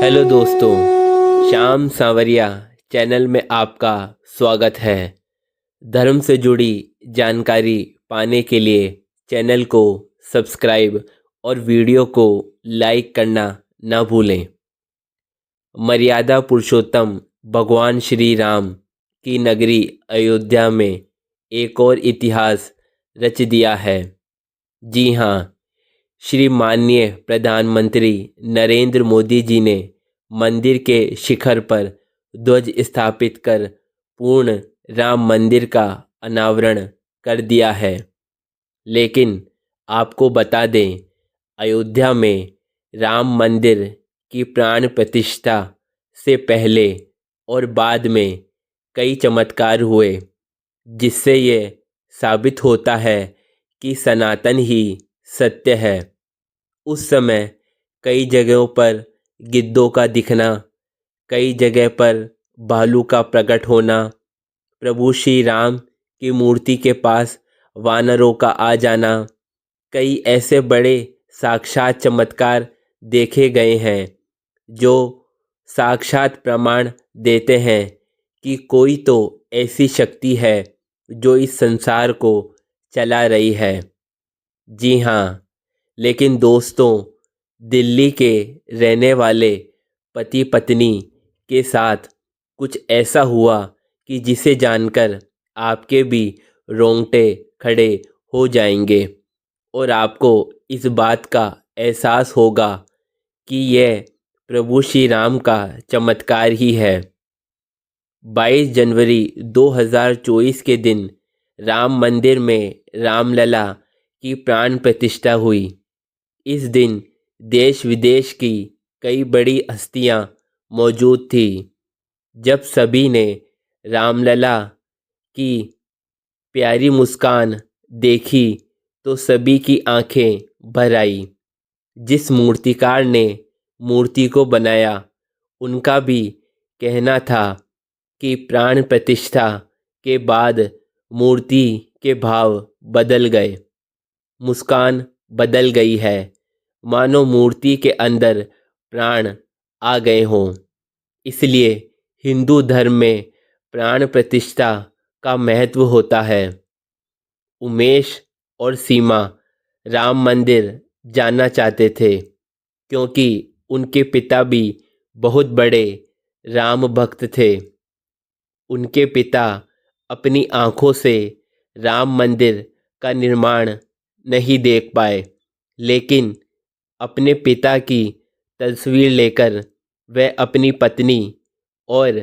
Hello दोस्तों, श्याम सांवरिया channel में आपका स्वागत है। धर्म से जुड़ी जानकारी पाने के लिए चैनल को सब्सक्राइब और वीडियो को लाइक करना ना भूलें। मर्यादा पुरुषोत्तम भगवान श्री राम की नगरी अयोध्या में एक और इतिहास रच दिया है। जी हाँ, श्री माननीय प्रधानमंत्री नरेंद्र मोदी जी ने मंदिर के शिखर पर ध्वज स्थापित कर पूर्ण राम मंदिर का अनावरण कर दिया है। लेकिन आपको बता दें, अयोध्या में राम मंदिर की प्राण प्रतिष्ठा से पहले और बाद में कई चमत्कार हुए, जिससे ये साबित होता है कि सनातन ही सत्य है। उस समय कई जगहों पर गिद्धों का दिखना, कई जगह पर भालू का प्रकट होना, प्रभु श्री राम की मूर्ति के पास वानरों का आ जाना, कई ऐसे बड़े साक्षात चमत्कार देखे गए हैं जो साक्षात प्रमाण देते हैं कि कोई तो ऐसी शक्ति है जो इस संसार को चला रही है। जी हाँ, लेकिन दोस्तों, दिल्ली के रहने वाले पति पत्नी के साथ कुछ ऐसा हुआ कि जिसे जानकर आपके भी रोंगटे खड़े हो जाएंगे और आपको इस बात का एहसास होगा कि यह प्रभु श्री राम का चमत्कार ही है। 22 जनवरी 2024 के दिन राम मंदिर में रामलला की प्राण प्रतिष्ठा हुई। इस दिन देश विदेश की कई बड़ी हस्तियां मौजूद थी। जब सभी ने रामलला की प्यारी मुस्कान देखी तो सभी की आंखें भर आई। जिस मूर्तिकार ने मूर्ति को बनाया, उनका भी कहना था कि प्राण प्रतिष्ठा के बाद मूर्ति के भाव बदल गए, मुस्कान बदल गई है, मानो मूर्ति के अंदर प्राण आ गए हों। इसलिए हिंदू धर्म में प्राण प्रतिष्ठा का महत्व होता है। उमेश और सीमा राम मंदिर जाना चाहते थे क्योंकि उनके पिता भी बहुत बड़े राम भक्त थे। उनके पिता अपनी आंखों से राम मंदिर का निर्माण नहीं देख पाए, लेकिन अपने पिता की तस्वीर लेकर वह अपनी पत्नी और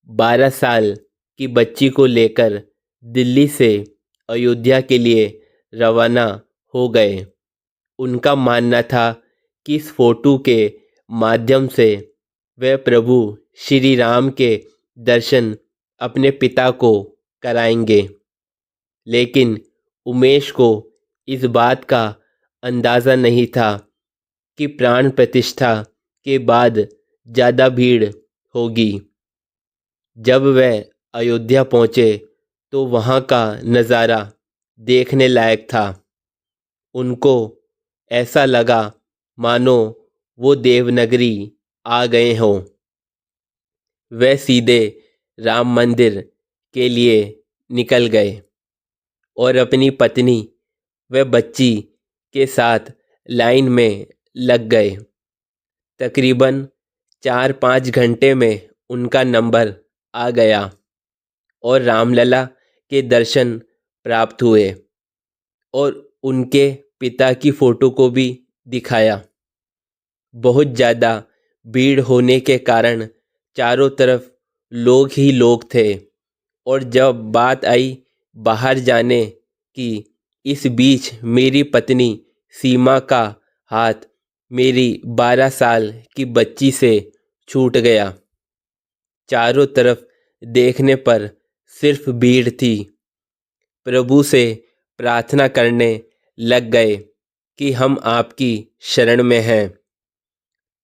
12 साल की बच्ची को लेकर दिल्ली से अयोध्या के लिए रवाना हो गए। उनका मानना था कि इस फोटो के माध्यम से वह प्रभु श्री राम के दर्शन अपने पिता को कराएंगे। लेकिन उमेश को इस बात का अंदाज़ा नहीं था कि प्राण प्रतिष्ठा के बाद ज़्यादा भीड़ होगी। जब वह अयोध्या पहुँचे तो वहाँ का नज़ारा देखने लायक था। उनको ऐसा लगा मानो वो देवनगरी आ गए हों। वह सीधे राम मंदिर के लिए निकल गए और अपनी पत्नी व बच्ची के साथ लाइन में लग गए। तकरीबन 4-5 घंटे में उनका नंबर आ गया और रामलला के दर्शन प्राप्त हुए और उनके पिता की फ़ोटो को भी दिखाया। बहुत ज़्यादा भीड़ होने के कारण चारों तरफ लोग ही लोग थे और जब बात आई बाहर जाने की, इस बीच मेरी पत्नी सीमा का हाथ मेरी 12 साल की बच्ची से छूट गया। चारों तरफ देखने पर सिर्फ भीड़ थी। प्रभु से प्रार्थना करने लग गए कि हम आपकी शरण में हैं।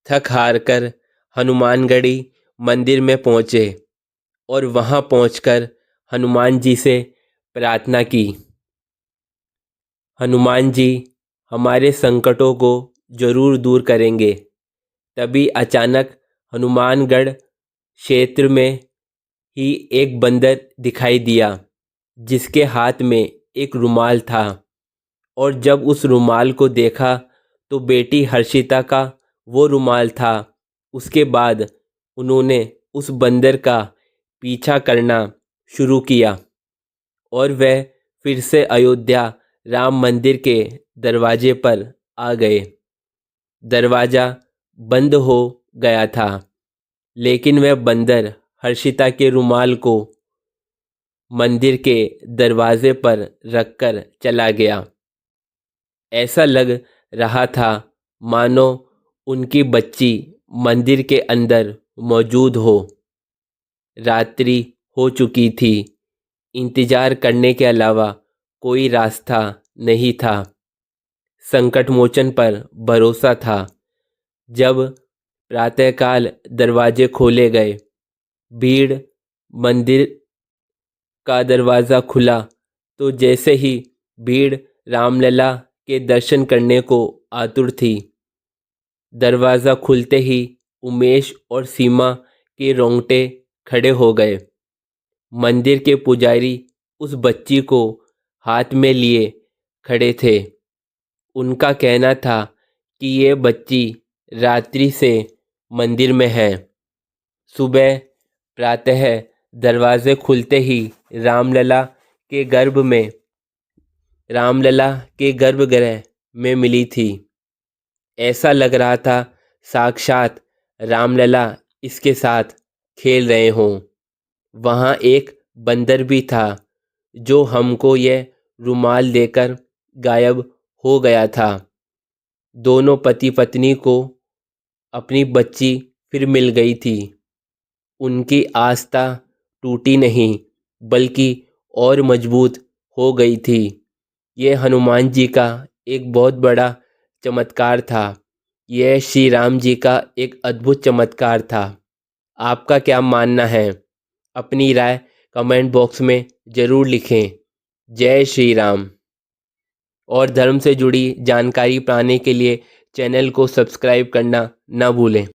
थक हार कर हनुमानगढ़ी मंदिर में पहुँचे और वहाँ पहुंचकर हनुमान जी से प्रार्थना की। हनुमान जी हमारे संकटों को जरूर दूर करेंगे। तभी अचानक हनुमानगढ़ क्षेत्र में ही एक बंदर दिखाई दिया जिसके हाथ में एक रुमाल था। और जब उस रुमाल को देखा तो बेटी हर्षिता का वो रुमाल था। उसके बाद उन्होंने उस बंदर का पीछा करना शुरू किया और वह फिर से अयोध्या राम मंदिर के दरवाजे पर आ गए। दरवाज़ा बंद हो गया था, लेकिन वह बंदर हर्षिता के रुमाल को मंदिर के दरवाजे पर रखकर चला गया। ऐसा लग रहा था मानो उनकी बच्ची मंदिर के अंदर मौजूद हो। रात्रि हो चुकी थी। इंतजार करने के अलावा कोई रास्ता नहीं था। संकट मोचन पर भरोसा था। जब प्रातःकाल दरवाजे खोले गए, भीड़ मंदिर का दरवाज़ा खुला तो जैसे ही भीड़ रामलला के दर्शन करने को आतुर थी। दरवाज़ा खुलते ही उमेश और सीमा के रोंगटे खड़े हो गए। मंदिर के पुजारी उस बच्ची को हाथ में लिए खड़े थे। उनका कहना था कि ये बच्ची रात्रि से मंदिर में है। सुबह प्रातः दरवाजे खुलते ही रामलला के गर्भगृह में मिली थी। ऐसा लग रहा था साक्षात रामलला इसके साथ खेल रहे हों। वहाँ एक बंदर भी था जो हमको यह रुमाल देकर गायब हो गया था। दोनों पति पत्नी को अपनी बच्ची फिर मिल गई थी। उनकी आस्था टूटी नहीं बल्कि और मजबूत हो गई थी। यह हनुमान जी का एक बहुत बड़ा चमत्कार था। यह श्री राम जी का एक अद्भुत चमत्कार था। आपका क्या मानना है? अपनी राय कमेंट बॉक्स में ज़रूर लिखें। जय श्री राम। और धर्म से जुड़ी जानकारी पाने के लिए चैनल को सब्सक्राइब करना ना भूलें।